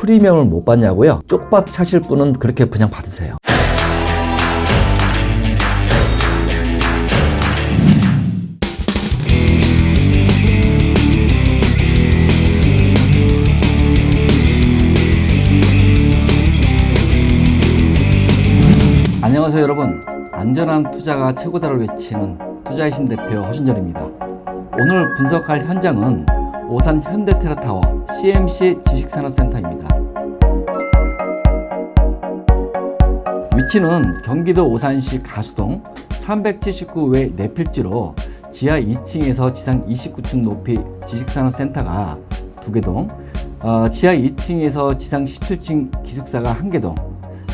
프리미엄을 못 받냐고요? 쪽박 차실 분은 그렇게 그냥 받으세요. 안녕하세요 여러분, 안전한 투자가 최고다를 외치는 투자의 신 대표 허신절입니다. 오늘 분석할 현장은 오산 현대테라타워 CMC 지식산업센터입니다. 위치는 경기도 오산시 가수동 379외 네 필지로 지하 2층에서 지상 29층 높이 지식산업센터가 2개동, 지하 2층에서 지상 17층 기숙사가 1개동,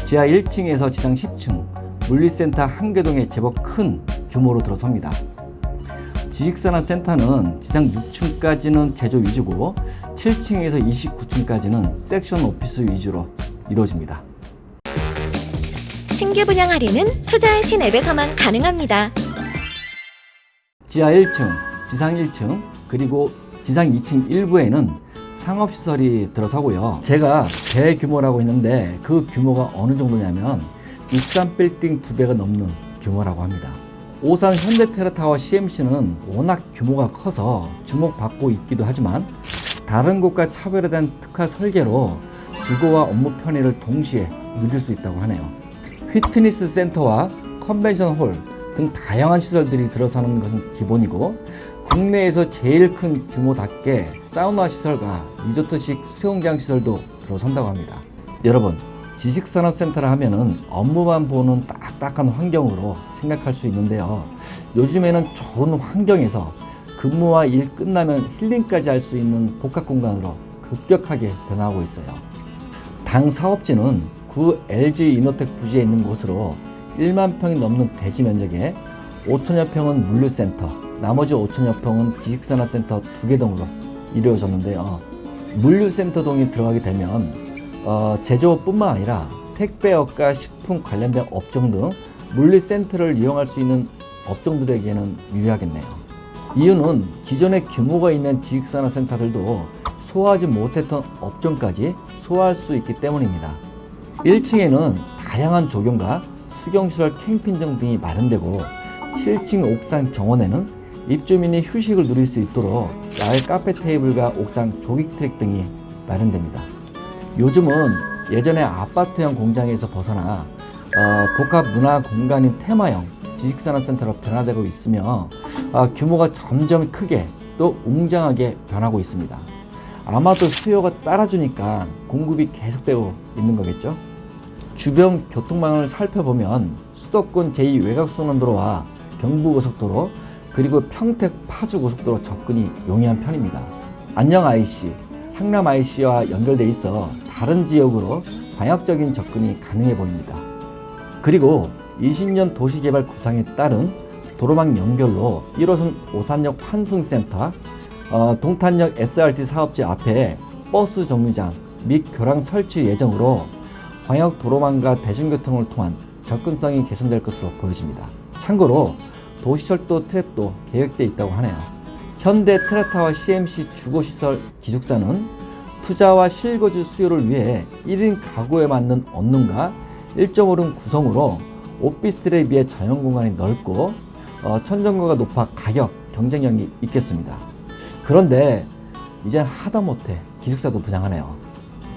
지하 1층에서 지상 10층 물리센터 1개동에 제법 큰 규모로 들어섭니다. 지식산업센터는 지상 6층까지는 제조 위주고 7층에서 29층까지는 섹션 오피스 위주로 이루어집니다. 신규 분양 할인은 투자의 신 앱에서만 가능합니다. 지하 1층, 지상 1층, 그리고 지상 2층 일부에는 상업시설이 들어서고요. 제가 대규모라고 했는데 그 규모가 어느 정도냐면 울산 빌딩 2배가 넘는 규모라고 합니다. 오산 현대테라타워 CMC는 워낙 규모가 커서 주목받고 있기도 하지만 다른 곳과 차별화된 특화 설계로 주거와 업무 편의를 동시에 누릴 수 있다고 하네요. 피트니스 센터와 컨벤션 홀 등 다양한 시설들이 들어서는 것은 기본이고, 국내에서 제일 큰 규모답게 사우나 시설과 리조트식 수영장 시설도 들어선다고 합니다. 여러분, 지식산업센터라 하면은 업무만 보는 딱딱한 환경으로 생각할 수 있는데요. 요즘에는 좋은 환경에서 근무와 일 끝나면 힐링까지 할 수 있는 복합 공간으로 급격하게 변화하고 있어요. 당 사업지는 구 LG 이노텍 부지에 있는 곳으로 1만 평이 넘는 대지 면적에 5천여 평은 물류센터, 나머지 5천여 평은 지식산업센터 2개동으로 이루어졌는데요. 물류센터 동이 들어가게 되면 제조업뿐만 아니라 택배업과 식품 관련된 업종 등 물류센터를 이용할 수 있는 업종들에게는 유리하겠네요. 이유는 기존에 규모가 있는 지식산업센터들도 소화하지 못했던 업종까지 소화할 수 있기 때문입니다. 1층에는 다양한 조경과 수경시설, 캠핑장 등이 마련되고 7층 옥상 정원에는 입주민이 휴식을 누릴 수 있도록 야외 카페 테이블과 옥상 조깅 트랙 등이 마련됩니다. 요즘은 예전의 아파트형 공장에서 벗어나 복합 문화 공간인 테마형 지식산업센터로 변화되고 있으며 규모가 점점 크게 또 웅장하게 변하고 있습니다. 아마도 수요가 따라주니까 공급이 계속되고 있는 거겠죠. 주변 교통망을 살펴보면 수도권 제2외곽순환도로와 경부고속도로, 그리고 평택 파주고속도로 접근이 용이한 편입니다. 안녕 IC, 향남 IC와 연결돼 있어 다른 지역으로 광역적인 접근이 가능해 보입니다. 그리고 20년 도시개발 구상에 따른 도로망 연결로 1호선 오산역 환승센터, 동탄역 SRT 사업지 앞에 버스 정류장 및 교량 설치 예정으로 광역 도로망과 대중교통을 통한 접근성이 개선될 것으로 보여집니다. 참고로 도시철도 트랩도 계획되어 있다고 하네요. 현대 테라타워 CMC 주거시설 기숙사는 투자와 실거주 수요를 위해 1인 가구에 맞는 원룸과 1.5룸 구성으로 오피스텔에 비해 전용 공간이 넓고 천정고가 높아 가격 경쟁력이 있겠습니다. 그런데 이제 하다못해 기숙사도 분양하네요.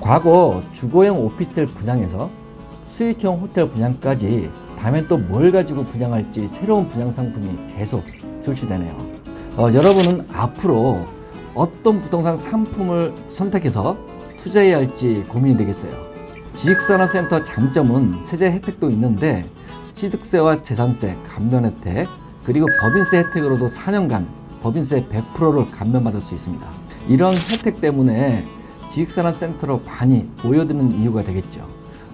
과거 주거형 오피스텔 분양에서 수익형 호텔 분양까지 다음엔 또 뭘 가지고 분양할지 새로운 분양 상품이 계속 출시되네요. 여러분은 앞으로 어떤 부동산 상품을 선택해서 투자해야 할지 고민이 되겠어요. 지식산업센터 장점은 세제 혜택도 있는데 취득세와 재산세 감면 혜택, 그리고 법인세 혜택으로도 4년간 법인세 100%를 감면받을 수 있습니다. 이런 혜택 때문에 지식산업센터로 많이 모여드는 이유가 되겠죠.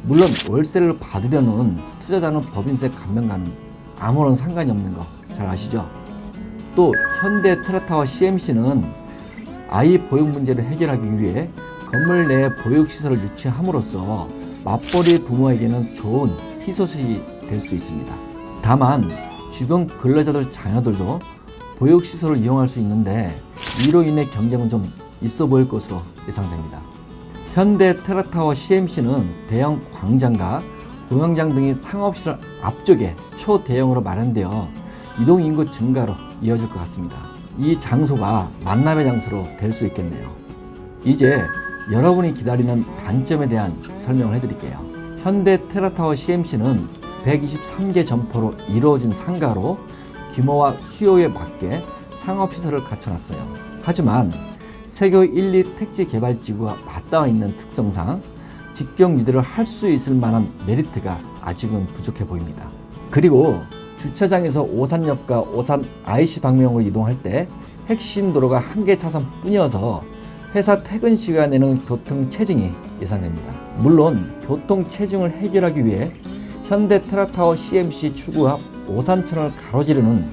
물론 월세를 받으려는 투자자는 법인세 감면과는 아무런 상관이 없는 거 잘 아시죠? 또 현대 테라타워 CMC는 아이 보육 문제를 해결하기 위해 건물 내에 보육시설을 유치함으로써 맞벌이 부모에게는 좋은 희소식이 될 수 있습니다. 다만 주변 근로자들 자녀들도 보육시설을 이용할 수 있는데 이로 인해 경쟁은 좀 있어 보일 것으로 예상됩니다. 현대 테라타워 CMC는 대형 광장과 공연장 등이 상업시설 앞쪽에 초대형으로 마련되어 이동인구 증가로 이어질 것 같습니다. 이 장소가 만남의 장소로 될 수 있겠네요. 이제 여러분이 기다리는 단점에 대한 설명을 해드릴게요. 현대 테라타워 CMC는 123개 점포로 이루어진 상가로 규모와 수요에 맞게 상업시설을 갖춰놨어요. 하지만 세교 1, 2 택지 개발지구와 맞닿아 있는 특성상 직경 유대를 할 수 있을 만한 메리트가 아직은 부족해 보입니다. 그리고 주차장에서 오산역과 오산 IC 방면으로 이동할 때 핵심 도로가 한 개 차선뿐이어서 회사 퇴근 시간에는 교통 체증이 예상됩니다. 물론 교통 체증을 해결하기 위해 현대 테라타워 CMC 출구 앞 오산천을 가로지르는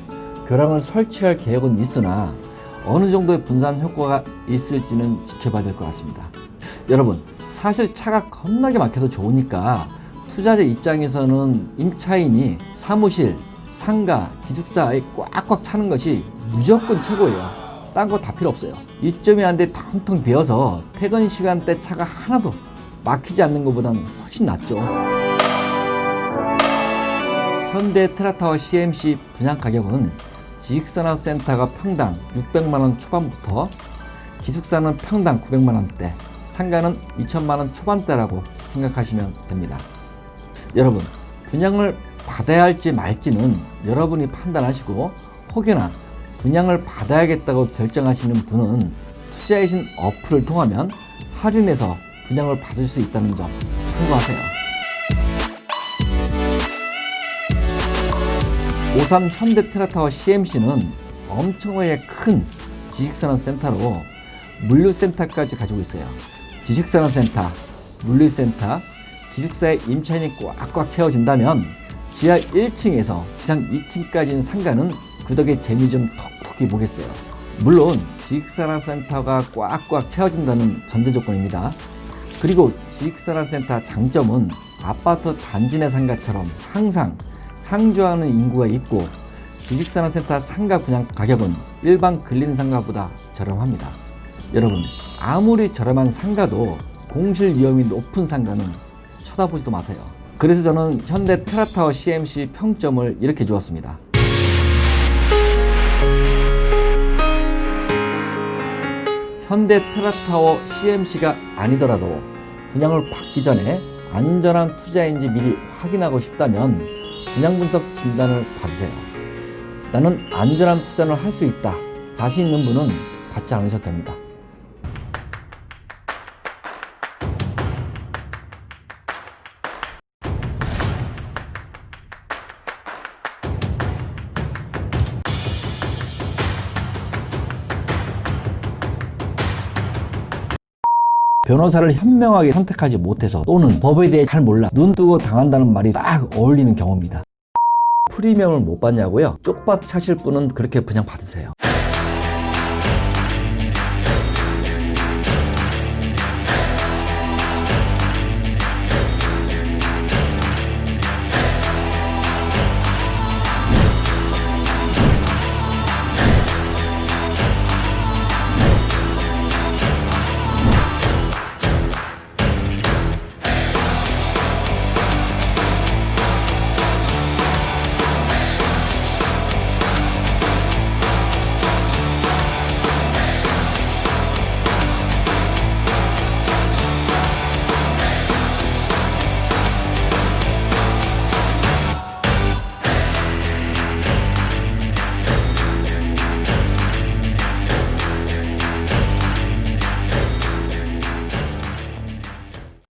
교량을 설치할 계획은 있으나 어느 정도의 분산 효과가 있을지는 지켜봐야 될 것 같습니다. 여러분, 사실 차가 겁나게 막혀도 좋으니까 투자자 입장에서는 임차인이 사무실, 상가, 기숙사에 꽉꽉 차는 것이 무조건 최고예요. 딴 거 다 필요 없어요. 이점이 안 돼 텅텅 비어서 퇴근 시간대 차가 하나도 막히지 않는 것보다는 훨씬 낫죠. 현대 테라타워 CMC 분양 가격은 지식산업센터가 평당 600만원 초반부터 기숙사는 평당 900만원대, 상가는 2000만원 초반대라고 생각하시면 됩니다. 여러분, 분양을 받아야 할지 말지는 여러분이 판단하시고 혹여나 분양을 받아야겠다고 결정하시는 분은 투자해신 어플을 통하면 할인해서 분양을 받을 수 있다는 점 참고하세요. 오산 현대 테라타워 CMC는 엄청나게 큰 지식산업센터로 물류센터까지 가지고 있어요. 지식산업센터, 물류센터, 기숙사의 임차인이 꽉꽉 채워진다면 지하 1층에서 지상 2층까지인 상가는 그 덕에 재미 좀 톡톡히 보겠어요. 물론 지식산업센터가 꽉꽉 채워진다는 전제 조건입니다. 그리고 지식산업센터 장점은 아파트 단지 내 상가처럼 항상 상주하는 인구가 있고 지식산업센터 상가 분양 가격은 일반 근린 상가보다 저렴합니다. 여러분, 아무리 저렴한 상가도 공실 위험이 높은 상가는 쳐다보지도 마세요. 그래서 저는 현대 테라타워 CMC 평점을 이렇게 주었습니다. 현대 테라타워 CMC가 아니더라도 분양을 받기 전에 안전한 투자인지 미리 확인하고 싶다면 분양 분석 진단을 받으세요. 나는 안전한 투자를 할 수 있다, 자신 있는 분은 받지 않으셔도 됩니다. 변호사를 현명하게 선택하지 못해서 또는 법에 대해 잘 몰라 눈 뜨고 당한다는 말이 딱 어울리는 경우입니다. 프리미엄을 못 받냐고요? 쪽박 차실 분은 그렇게 그냥 받으세요.